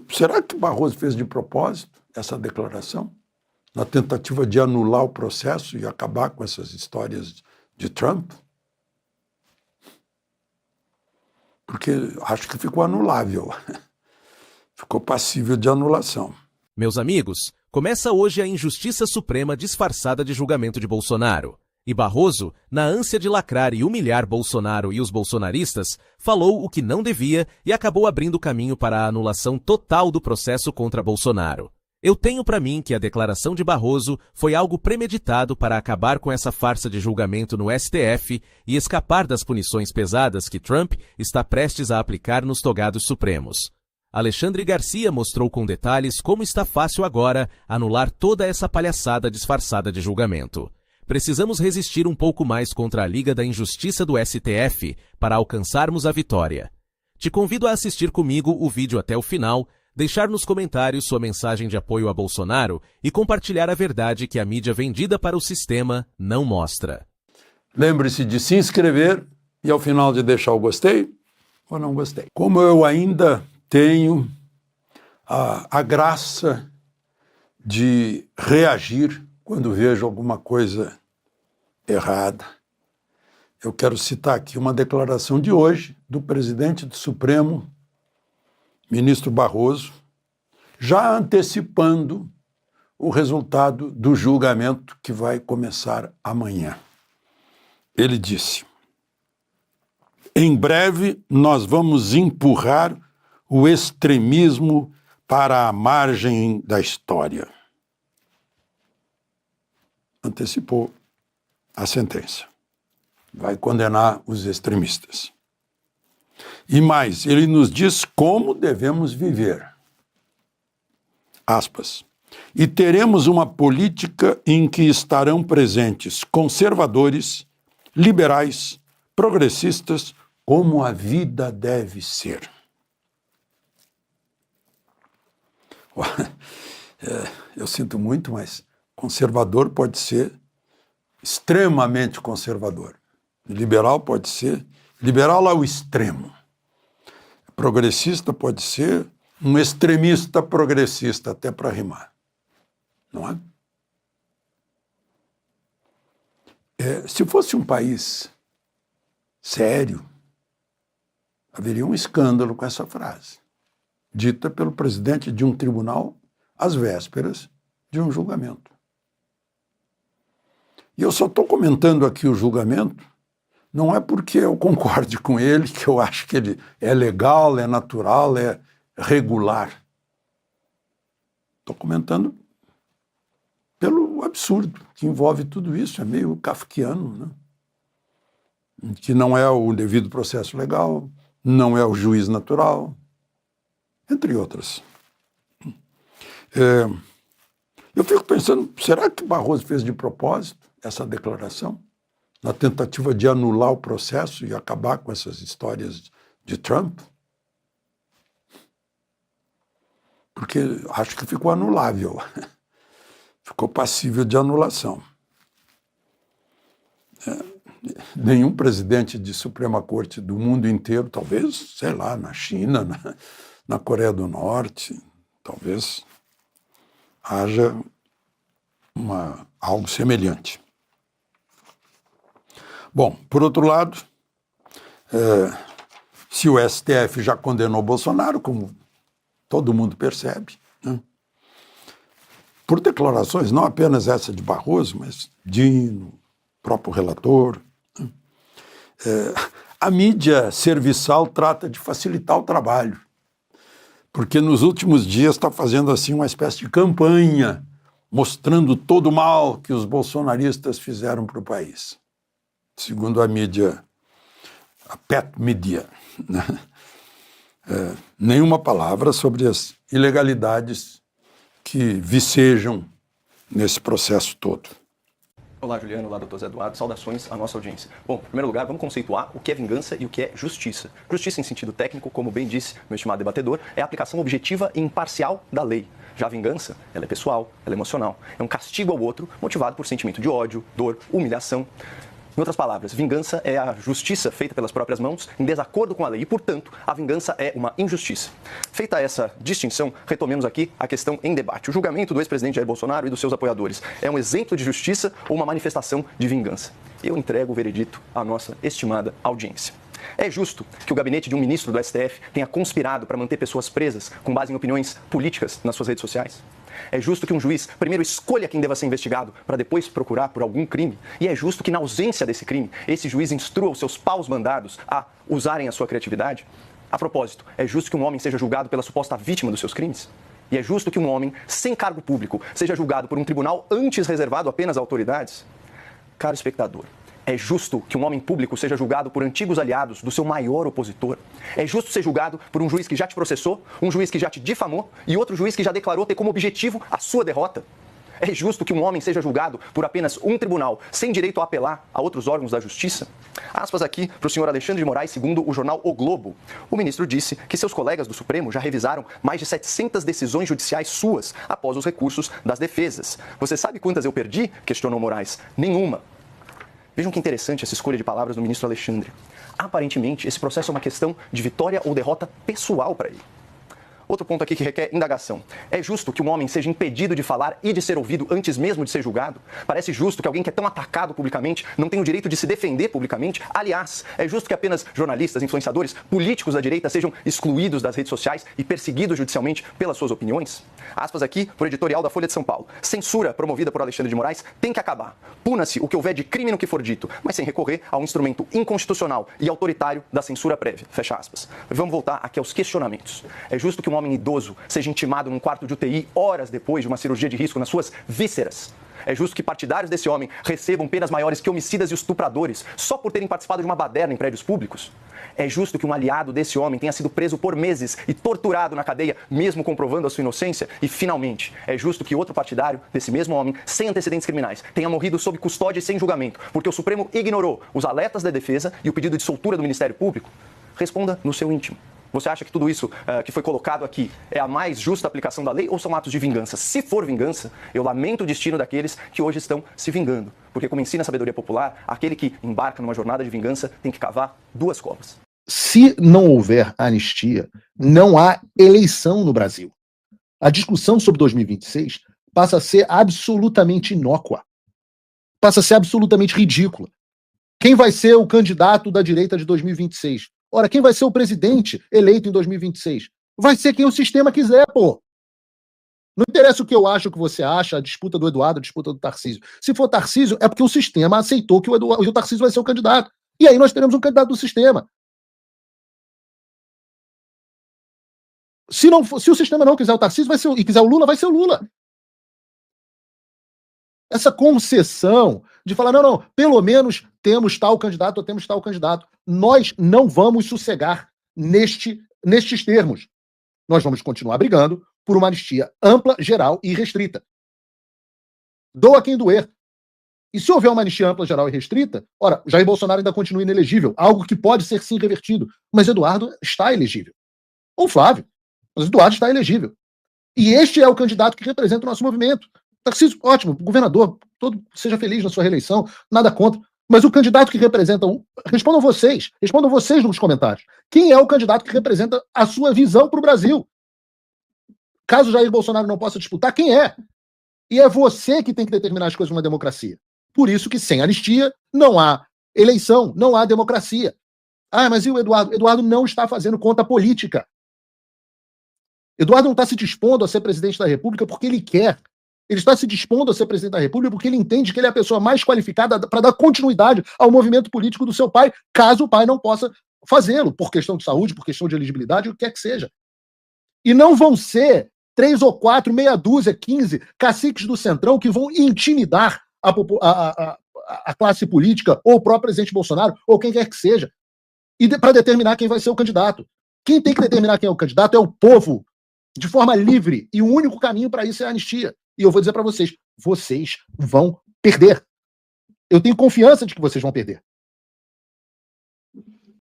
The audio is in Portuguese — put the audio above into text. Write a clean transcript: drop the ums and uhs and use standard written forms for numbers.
Será que Barroso fez de propósito essa declaração, na tentativa de anular o processo e acabar com essas histórias de Trump? Porque acho que ficou anulável, ficou passível de anulação. Meus amigos, começa hoje a injustiça suprema disfarçada de julgamento de Bolsonaro. E Barroso, na ânsia de lacrar e humilhar Bolsonaro e os bolsonaristas, falou o que não devia e acabou abrindo caminho para a anulação total do processo contra Bolsonaro. Eu tenho para mim que a declaração de Barroso foi algo premeditado para acabar com essa farsa de julgamento no STF e escapar das punições pesadas que Trump está prestes a aplicar nos togados supremos. Alexandre Garcia mostrou com detalhes como está fácil agora anular toda essa palhaçada disfarçada de julgamento. Precisamos resistir um pouco mais contra a Liga da Injustiça do STF para alcançarmos a vitória. Te convido a assistir comigo o vídeo até o final, deixar nos comentários sua mensagem de apoio a Bolsonaro e compartilhar a verdade que a mídia vendida para o sistema não mostra. Lembre-se de se inscrever e ao final de deixar o gostei ou não gostei. Como eu ainda tenho a graça de reagir quando vejo alguma coisa errada, eu quero citar aqui uma declaração de hoje do presidente do Supremo, ministro Barroso, já antecipando o resultado do julgamento que vai começar amanhã. Ele disse: em breve nós vamos empurrar o extremismo para a margem da história. Antecipou a sentença. Vai condenar os extremistas. E mais, ele nos diz como devemos viver. Aspas. E teremos uma política em que estarão presentes conservadores, liberais, progressistas, como a vida deve ser. Eu sinto muito, mas conservador pode ser extremamente conservador. Liberal pode ser liberal ao extremo. Progressista pode ser um extremista progressista, até para rimar. Não é? Se fosse um país sério, haveria um escândalo com essa frase, dita pelo presidente de um tribunal às vésperas de um julgamento. E eu só estou comentando aqui o julgamento, não é porque eu concorde com ele, que eu acho que ele é legal, é natural, é regular. Estou comentando pelo absurdo que envolve tudo isso, é meio kafkiano, né? Que não é o devido processo legal, não é o juiz natural, entre outras. Eu fico pensando, será que Barroso fez de propósito essa declaração, na tentativa de anular o processo e acabar com essas histórias de Trump? Porque acho que ficou anulável, ficou passível de anulação. Nenhum presidente de Suprema Corte do mundo inteiro, talvez, sei lá, na China, na Coreia do Norte, talvez haja algo semelhante. Bom, por outro lado, se o STF já condenou Bolsonaro, como todo mundo percebe, né, por declarações, não apenas essa de Barroso, mas Dino, próprio relator, né, a mídia serviçal trata de facilitar o trabalho, porque nos últimos dias está fazendo assim uma espécie de campanha, mostrando todo o mal que os bolsonaristas fizeram para o país. Segundo a mídia, a pet media, né? Nenhuma palavra sobre as ilegalidades que vicejam nesse processo todo. Olá, Juliano. Olá, doutor Zé Eduardo. Saudações à nossa audiência. Bom, em primeiro lugar, vamos conceituar o que é vingança e o que é justiça. Justiça, em sentido técnico, como bem disse meu estimado debatedor, é a aplicação objetiva e imparcial da lei. Já a vingança, ela é pessoal, ela é emocional. É um castigo ao outro, motivado por sentimento de ódio, dor, humilhação. Em outras palavras, vingança é a justiça feita pelas próprias mãos em desacordo com a lei e, portanto, a vingança é uma injustiça. Feita essa distinção, retomemos aqui a questão em debate. O julgamento do ex-presidente Jair Bolsonaro e dos seus apoiadores é um exemplo de justiça ou uma manifestação de vingança? Eu entrego o veredito à nossa estimada audiência. É justo que o gabinete de um ministro do STF tenha conspirado para manter pessoas presas com base em opiniões políticas nas suas redes sociais? É justo que um juiz primeiro escolha quem deva ser investigado para depois procurar por algum crime? E é justo que, na ausência desse crime, esse juiz instrua os seus paus mandados a usarem a sua criatividade? A propósito, é justo que um homem seja julgado pela suposta vítima dos seus crimes? E é justo que um homem sem cargo público seja julgado por um tribunal antes reservado apenas a autoridades? Caro espectador, é justo que um homem público seja julgado por antigos aliados do seu maior opositor? É justo ser julgado por um juiz que já te processou, um juiz que já te difamou e outro juiz que já declarou ter como objetivo a sua derrota? É justo que um homem seja julgado por apenas um tribunal, sem direito a apelar a outros órgãos da justiça? Aspas aqui para o senhor Alexandre de Moraes, segundo o jornal O Globo. O ministro disse que seus colegas do Supremo já revisaram mais de 700 decisões judiciais suas após os recursos das defesas. Você sabe quantas eu perdi? Questionou Moraes. Nenhuma. Vejam que interessante essa escolha de palavras do ministro Alexandre. Aparentemente, esse processo é uma questão de vitória ou derrota pessoal para ele. Outro ponto aqui que requer indagação. É justo que um homem seja impedido de falar e de ser ouvido antes mesmo de ser julgado? Parece justo que alguém que é tão atacado publicamente não tenha o direito de se defender publicamente? Aliás, é justo que apenas jornalistas, influenciadores, políticos da direita sejam excluídos das redes sociais e perseguidos judicialmente pelas suas opiniões? Aspas aqui por editorial da Folha de São Paulo. Censura promovida por Alexandre de Moraes tem que acabar. Puna-se o que houver de crime no que for dito, mas sem recorrer a um instrumento inconstitucional e autoritário da censura prévia. Fecha aspas. Vamos voltar aqui aos questionamentos. É justo que um homem idoso seja intimado num quarto de UTI horas depois de uma cirurgia de risco nas suas vísceras? É justo que partidários desse homem recebam penas maiores que homicidas e estupradores só por terem participado de uma baderna em prédios públicos? É justo que um aliado desse homem tenha sido preso por meses e torturado na cadeia, mesmo comprovando a sua inocência? E, finalmente, é justo que outro partidário desse mesmo homem, sem antecedentes criminais, tenha morrido sob custódia e sem julgamento, porque o Supremo ignorou os alertas da defesa e o pedido de soltura do Ministério Público? Responda no seu íntimo. Você acha que tudo isso que foi colocado aqui é a mais justa aplicação da lei ou são atos de vingança? Se for vingança, eu lamento o destino daqueles que hoje estão se vingando. Porque, como ensina a sabedoria popular, aquele que embarca numa jornada de vingança tem que cavar duas covas. Se não houver anistia, não há eleição no Brasil. A discussão sobre 2026 passa a ser absolutamente inócua. Passa a ser absolutamente ridícula. Quem vai ser o candidato da direita de 2026? Ora, quem vai ser o presidente eleito em 2026? Vai ser quem o sistema quiser, pô. Não interessa o que eu acho, o que você acha, a disputa do Eduardo, a disputa do Tarcísio. Se for Tarcísio, é porque o sistema aceitou que o Tarcísio vai ser o candidato. E aí nós teremos um candidato do sistema. Se o sistema não quiser o Tarcísio e quiser o Lula, vai ser o Lula. Essa concessão de falar, não, pelo menos temos tal candidato ou temos tal candidato. Nós não vamos sossegar nestes termos. Nós vamos continuar brigando por uma anistia ampla, geral e restrita. Doa quem doer. E se houver uma anistia ampla, geral e restrita, ora, Jair Bolsonaro ainda continua inelegível, algo que pode ser sim revertido, mas Eduardo está elegível. Ou Flávio, mas Eduardo está elegível. E este é o candidato que representa o nosso movimento. Tarcísio, ótimo, governador, seja feliz na sua reeleição, nada contra. Mas o candidato que representa... Respondam vocês nos comentários. Quem é o candidato que representa a sua visão para o Brasil? Caso Jair Bolsonaro não possa disputar, quem é? E é você que tem que determinar as coisas numa democracia. Por isso que sem anistia não há eleição, não há democracia. Ah, mas e o Eduardo? Eduardo não está fazendo conta política. Eduardo não está se dispondo a ser presidente da República porque ele quer. Ele está se dispondo a ser presidente da República porque ele entende que ele é a pessoa mais qualificada para dar continuidade ao movimento político do seu pai, caso o pai não possa fazê-lo, por questão de saúde, por questão de elegibilidade, o que quer que seja. E não vão ser 3 ou 4, meia dúzia, 15 caciques do Centrão que vão intimidar a classe política, ou o próprio presidente Bolsonaro, ou quem quer que seja, para determinar quem vai ser o candidato. Quem tem que determinar quem é o candidato é o povo, de forma livre, e o único caminho para isso é a anistia. E eu vou dizer para vocês, vocês vão perder. Eu tenho confiança de que vocês vão perder.